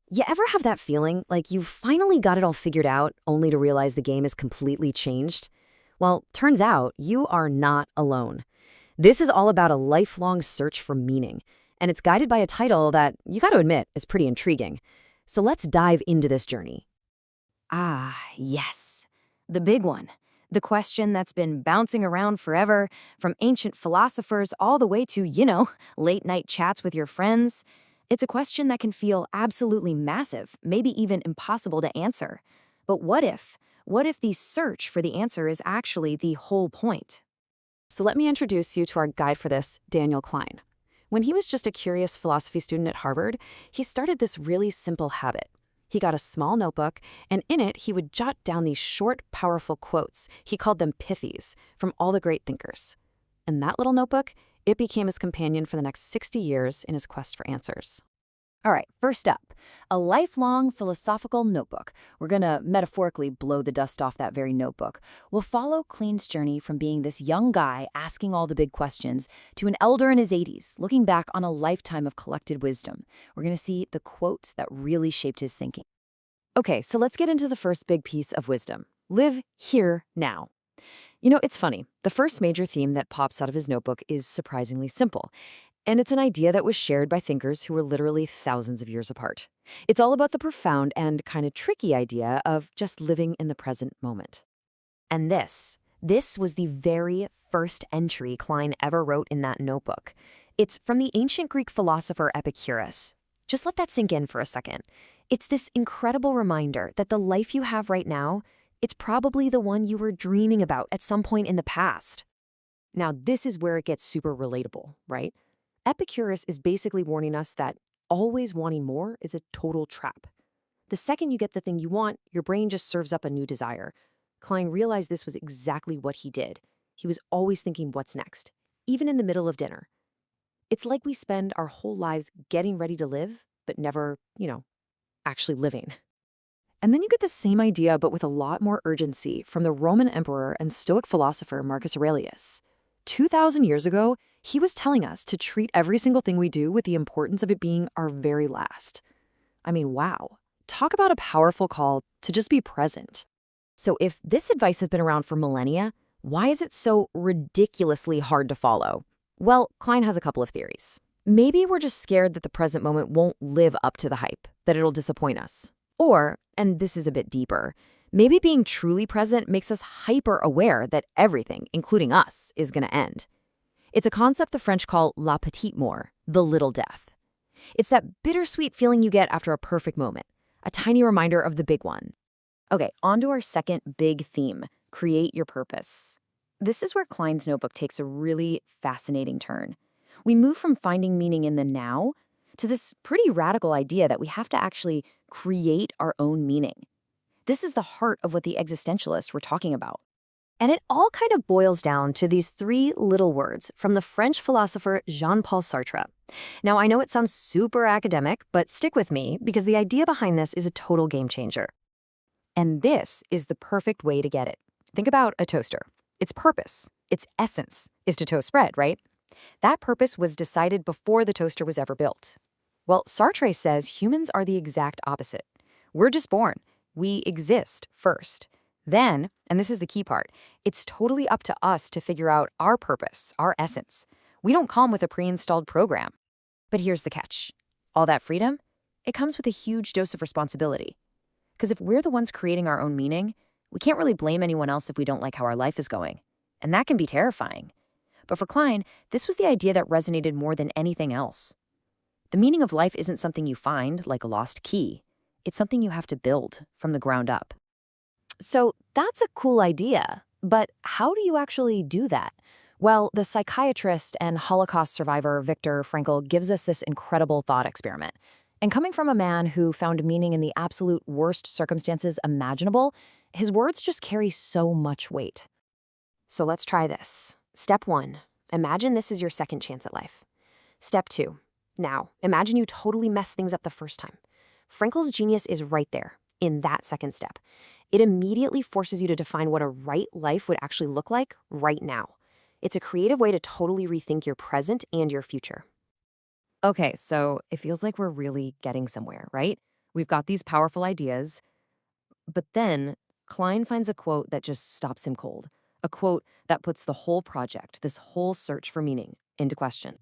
You ever have that feeling like you've finally got it all figured out, only to realize the game is completely changed? Well, turns out you are not alone. This is all about a lifelong search for meaning, and it's guided by a title that, you got to admit, is pretty intriguing. So let's dive into this journey. Ah, yes. The big one. The question that's been bouncing around forever, from ancient philosophers all the way to, late night chats with your friends. It's a question that can feel absolutely massive, maybe even impossible to answer. But what if? What if the search for the answer is actually the whole point? So let me introduce you to our guide for this, Daniel Klein. When he was just a curious philosophy student at Harvard, he started this really simple habit. He got a small notebook, and in it, he would jot down these short, powerful quotes. He called them pithies, from all the great thinkers. And that little notebook, it became his companion for the next 60 years in his quest for answers. All right, first up, a lifelong philosophical notebook. We're going to metaphorically blow the dust off that very notebook. We'll follow Klein's journey from being this young guy asking all the big questions to an elder in his 80s, looking back on a lifetime of collected wisdom. We're going to see the quotes that really shaped his thinking. Okay, so let's get into the first big piece of wisdom. Live here now. It's funny. The first major theme that pops out of his notebook is surprisingly simple. And it's an idea that was shared by thinkers who were literally thousands of years apart. It's all about the profound and kind of tricky idea of just living in the present moment. And this was the very first entry Klein ever wrote in that notebook. It's from the ancient Greek philosopher Epicurus. Just let that sink in for a second. It's this incredible reminder that the life you have right now, it's probably the one you were dreaming about at some point in the past. Now, this is where it gets super relatable, right? Epicurus is basically warning us that always wanting more is a total trap. The second you get the thing you want, your brain just serves up a new desire. Klein realized this was exactly what he did. He was always thinking what's next, even in the middle of dinner. It's like we spend our whole lives getting ready to live, but never, actually living. And then you get the same idea, but with a lot more urgency, from the Roman emperor and Stoic philosopher Marcus Aurelius. 2,000 years ago, he was telling us to treat every single thing we do with the importance of it being our very last. I mean, wow. Talk about a powerful call to just be present. So if this advice has been around for millennia, why is it so ridiculously hard to follow? Well, Klein has a couple of theories. Maybe we're just scared that the present moment won't live up to the hype, that it'll disappoint us. Or, and this is a bit deeper, maybe being truly present makes us hyper-aware that everything, including us, is going to end. It's a concept the French call la petite mort, the little death. It's that bittersweet feeling you get after a perfect moment, a tiny reminder of the big one. Okay, on to our second big theme, create your purpose. This is where Klein's notebook takes a really fascinating turn. We move from finding meaning in the now to this pretty radical idea that we have to actually create our own meaning. This is the heart of what the existentialists were talking about. And it all kind of boils down to these three little words from the French philosopher Jean-Paul Sartre. Now, I know it sounds super academic, but stick with me because the idea behind this is a total game changer. And this is the perfect way to get it. Think about a toaster. Its purpose, its essence, is to toast bread, right? That purpose was decided before the toaster was ever built. Well, Sartre says humans are the exact opposite. We're just born. We exist first. Then, and this is the key part, it's totally up to us to figure out our purpose, our essence. We don't come with a pre-installed program. But here's the catch. All that freedom, it comes with a huge dose of responsibility. Because if we're the ones creating our own meaning, we can't really blame anyone else if we don't like how our life is going. And that can be terrifying. But for Klein, this was the idea that resonated more than anything else. The meaning of life isn't something you find, like a lost key. It's something you have to build from the ground up. So that's a cool idea, but how do you actually do that? Well, the psychiatrist and Holocaust survivor Viktor Frankl gives us this incredible thought experiment. And coming from a man who found meaning in the absolute worst circumstances imaginable, his words just carry so much weight. So let's try this. Step 1, imagine this is your second chance at life. Step 2, now imagine you totally mess things up the first time. Frankl's genius is right there, in that second step. It immediately forces you to define what a right life would actually look like right now. It's a creative way to totally rethink your present and your future. Okay, so it feels like we're really getting somewhere, right? we've got these powerful ideas, but then Klein finds a quote that just stops him cold. A quote that puts the whole project, this whole search for meaning, into question.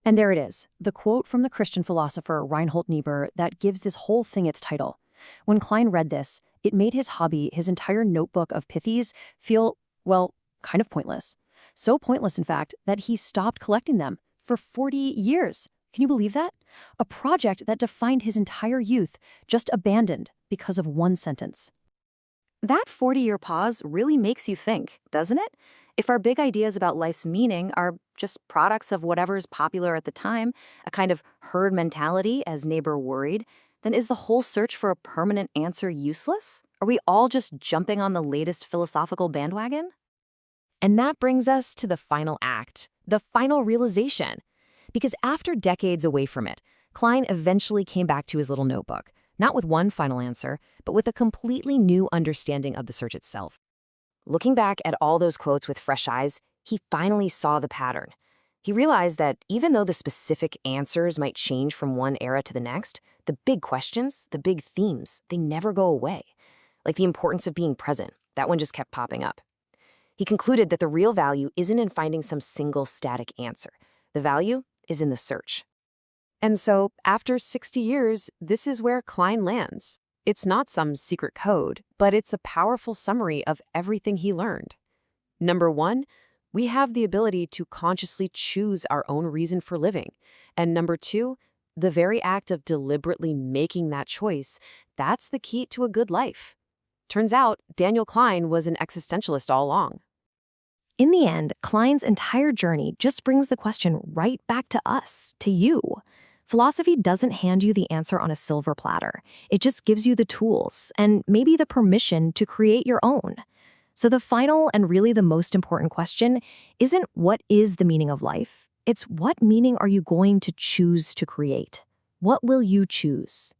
And there it is, the quote from the Christian philosopher Reinhold Niebuhr that gives this whole thing its title. When Klein read this, it made his hobby, his entire notebook of pithies, feel, well, kind of pointless. So pointless, in fact, that he stopped collecting them for 40 years. Can you believe that? A project that defined his entire youth, just abandoned because of one sentence. That 40-year pause really makes you think, doesn't it? If our big ideas about life's meaning are just products of whatever's popular at the time, a kind of herd mentality, as Niebuhr worried, then is the whole search for a permanent answer useless? Are we all just jumping on the latest philosophical bandwagon? And that brings us to the final act, the final realization. Because after decades away from it, Klein eventually came back to his little notebook, not with one final answer, but with a completely new understanding of the search itself. Looking back at all those quotes with fresh eyes, he finally saw the pattern. He realized that even though the specific answers might change from one era to the next, the big questions, the big themes, they never go away. Like the importance of being present, that one just kept popping up. He concluded that the real value isn't in finding some single static answer. The value is in the search. And so, after 60 years, this is where Klein lands. It's not some secret code, but it's a powerful summary of everything he learned. Number one, we have the ability to consciously choose our own reason for living. And number two, the very act of deliberately making that choice, that's the key to a good life. Turns out, Daniel Klein was an existentialist all along. In the end, Klein's entire journey just brings the question right back to us, to you. Philosophy doesn't hand you the answer on a silver platter. It just gives you the tools and maybe the permission to create your own. So the final and really the most important question isn't what is the meaning of life? It's what meaning are you going to choose to create? What will you choose?